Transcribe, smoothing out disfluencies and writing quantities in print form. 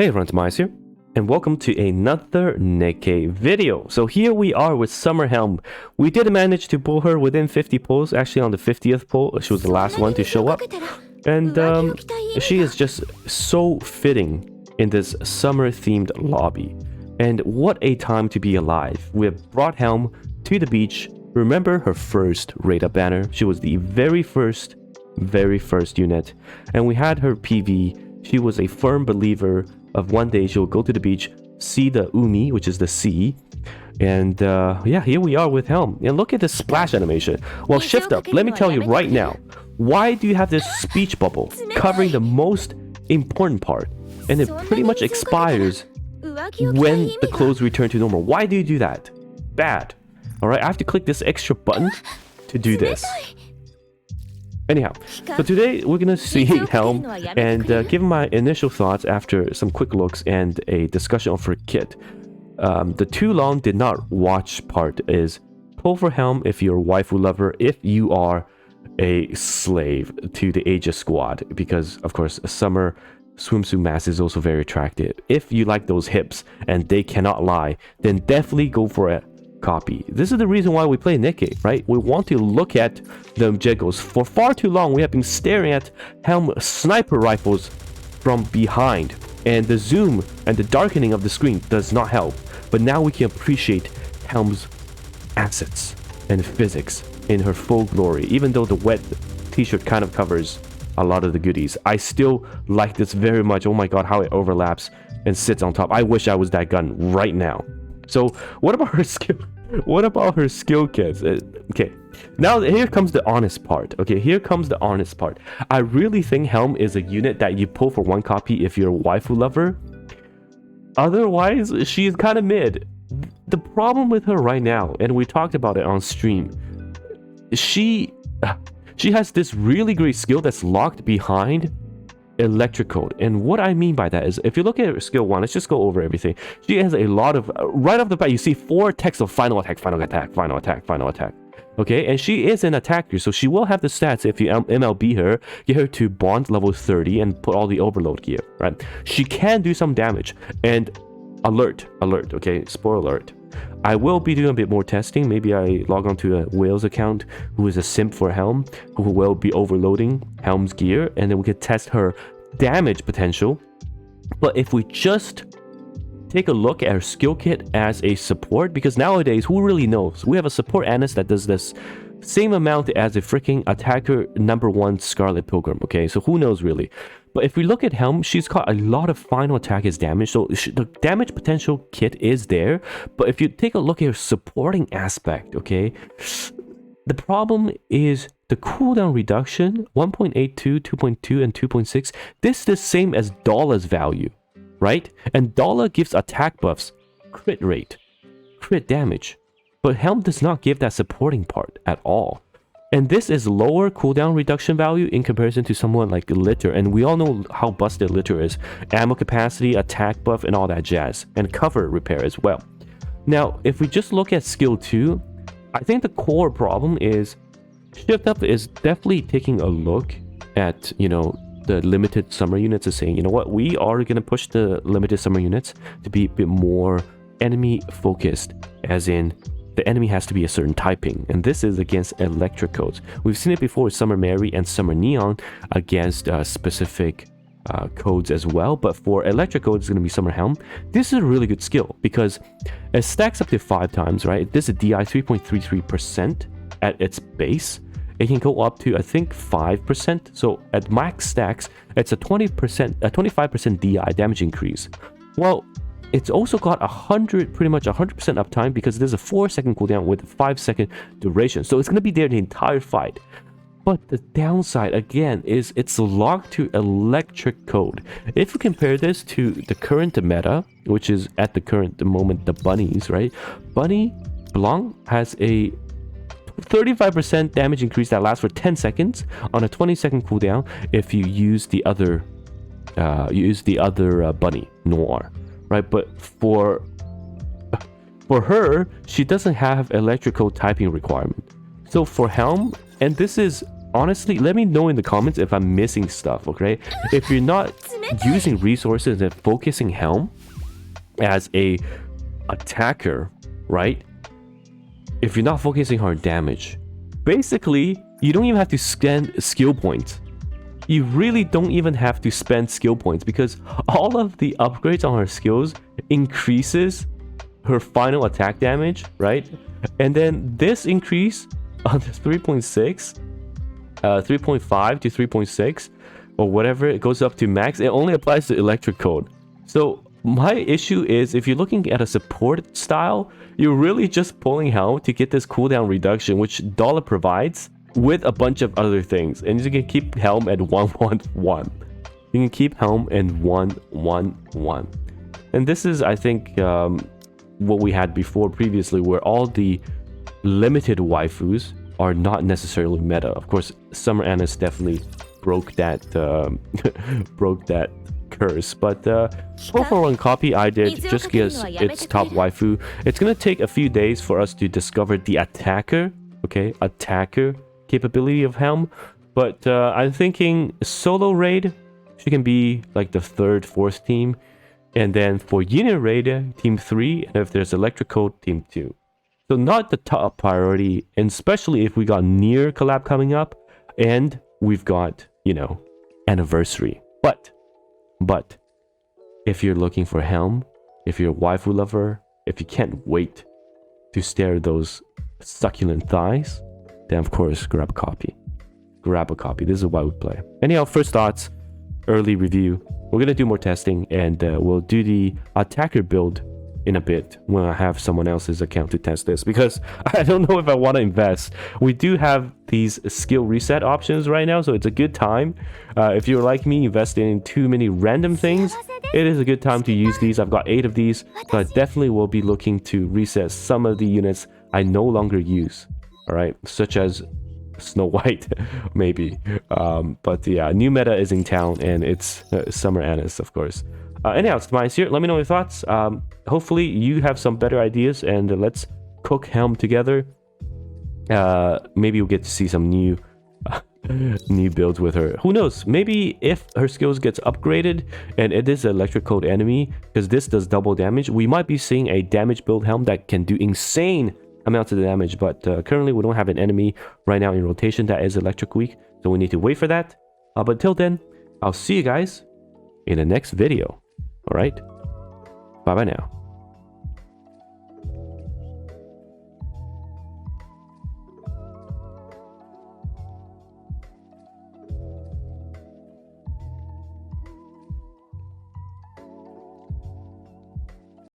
Hey everyone, TimaeuSS here, and welcome to another NIKKE video. So here we are with Summer Helm. We did manage to pull her within 50 pulls, actually on the 50th pull. She was the last one to show up. And she is just so fitting in this summer-themed lobby. And what a time to be alive. We have brought Helm to the beach. Remember her first raid-up banner? She was the very first unit. And we had her PV. She was a firm believer of one day she'll go to the beach, see the umi, which is the sea, and yeah, here we are with Helm. And look at the splash animation. Well, shift up. Let me tell you right now, why do you have this speech bubble covering the most important part, and it pretty much expires when the clothes return to normal? Why do you do that? Bad. All right, I have to click this extra button to do this. Anyhow, so today we're gonna see Helm and give my initial thoughts after some quick looks and a discussion of her kit. The too long did not watch part is pull for Helm if you're a waifu lover, if you are a slave to the Aegis squad, because of course a summer swimsuit mask is also very attractive. If you like those hips and they cannot lie, then definitely go for it. Copy. This is the reason why we play NIKKE, right? We want to look at the Jegos. For far too long, we have been staring at Helm sniper rifles from behind, and the zoom and the darkening of the screen does not help. But now we can appreciate Helm's assets and physics in her full glory. Even though the wet t-shirt kind of covers a lot of the goodies, I still like this very much. Oh my god, how it overlaps and sits on top. I wish I was that gun right now. So what about her skill? What about her skill kits? Okay, now here comes the honest part. Okay, here comes the honest part. I really think Helm is a unit that you pull for one copy if you're a waifu lover. Otherwise, she is kind of mid. The problem with her right now, and we talked about it on stream, she has this really great skill that's locked behind electric code. And what I mean by that is, if you look at her skill 1, let's just go over everything. She has a lot of right off the bat you see 4 texts of final attack, final attack, final attack, final attack. Okay, and she is an attacker, so she will have the stats if you MLB her, get her to bond level 30 and put all the overload gear, right? She can do some damage. And alert, okay, spoiler alert, I will be doing a bit more testing. Maybe I log on to a Whales account who is a simp for Helm, who will be overloading Helm's gear, and then we could test her damage potential. But if we just take a look at her skill kit as a support, because nowadays, who really knows? We have a support Annis that does this same amount as a freaking attacker #1 Scarlet Pilgrim, okay? So who knows really? But if we look at Helm, she's got a lot of final attack as damage, so the damage potential kit is there. But if you take a look at her supporting aspect, okay, the problem is the cooldown reduction, 1.82, 2.2, and 2.6. This is the same as Dolla's value, right? And Dolla gives attack buffs, crit rate, crit damage. But Helm does not give that supporting part at all. And this is lower cooldown reduction value in comparison to someone like Litter. And we all know how busted Litter is. Ammo capacity, attack buff, and all that jazz. And cover repair as well. Now, if we just look at skill 2, I think the core problem is Shift Up is definitely taking a look at, you know, the limited summer units and saying, you know what, we are going to push the limited summer units to be a bit more enemy focused, as in the enemy has to be a certain typing, and this is against electric codes. We've seen it before with Summer Mary and Summer Neon against specific codes as well, but for electric codes it's going to be Summer Helm. This is a really good skill because it stacks up to 5 times, right? This is DI 3.33% at its base. It can go up to, I think, 5%. So at max stacks, it's a 25% DI damage increase. Well, it's also got pretty much 100% uptime because there's a 4-second cooldown with a 5-second duration. So it's going to be there the entire fight. But the downside, again, is it's locked to electric code. If you compare this to the current meta, which is at the moment the bunnies, right? Bunny Blanc has a 35% damage increase that lasts for 10 seconds on a 20-second cooldown if you use the other bunny, Noir. Right, but for her, she doesn't have electrical typing requirement. So for Helm, and this is honestly, let me know in the comments if I'm missing stuff, okay? If you're not using resources and focusing Helm as a attacker, right? If you're not focusing on damage, basically, you don't even have to spend skill points. You really don't even have to spend skill points because all of the upgrades on her skills increases her final attack damage, right? And then this increase on the 3.6, 3.5 to 3.6, or whatever, it goes up to max. It only applies to electric code. So my issue is if you're looking at a support style, you're really just pulling Helm to get this cooldown reduction, which Dollar provides, with a bunch of other things. And you can keep Helm at 111. You can keep Helm at 111. And this is, I think, what we had before previously, where all the limited waifus are not necessarily meta. Of course, SUMMERAGAINMYSG definitely broke that broke that curse, but for one copy I did just because it's top waifu. It's gonna take a few days for us to discover the attacker capability of Helm, but I'm thinking solo raid she can be like the 3rd, 4th team, and then for unit raid team 3, and if there's electric code, team 2. So not the top priority, and especially if we got near collab coming up and we've got, you know, anniversary. But if you're looking for Helm, if you're a waifu lover, if you can't wait to stare at those succulent thighs, then of course grab a copy. Grab a copy. This is why we play. Anyhow, first thoughts, early review. We're gonna do more testing, and we'll do the attacker build in a bit when I have someone else's account to test this, because I don't know if I want to invest. We do have these skill reset options right now, so it's a good time. If you're like me, investing in too many random things, it is a good time to use these. I've got 8 of these, so I definitely will be looking to reset some of the units I no longer use, all right, such as Snow White maybe, but yeah, new meta is in town, and it's SUMMERAGAINMYSG, of course. Anyhow, it's TimaeuSS here. Let me know your thoughts. Hopefully you have some better ideas, and let's cook Helm together. Maybe we'll get to see some new new builds with her. Who knows? Maybe if her skills gets upgraded and it is an electric code enemy, because this does double damage, we might be seeing a damage build Helm that can do insane amounts of damage. But currently we don't have an enemy right now in rotation that is electric weak, so we need to wait for that. But till then, I'll see you guys in the next video. All right, bye bye now.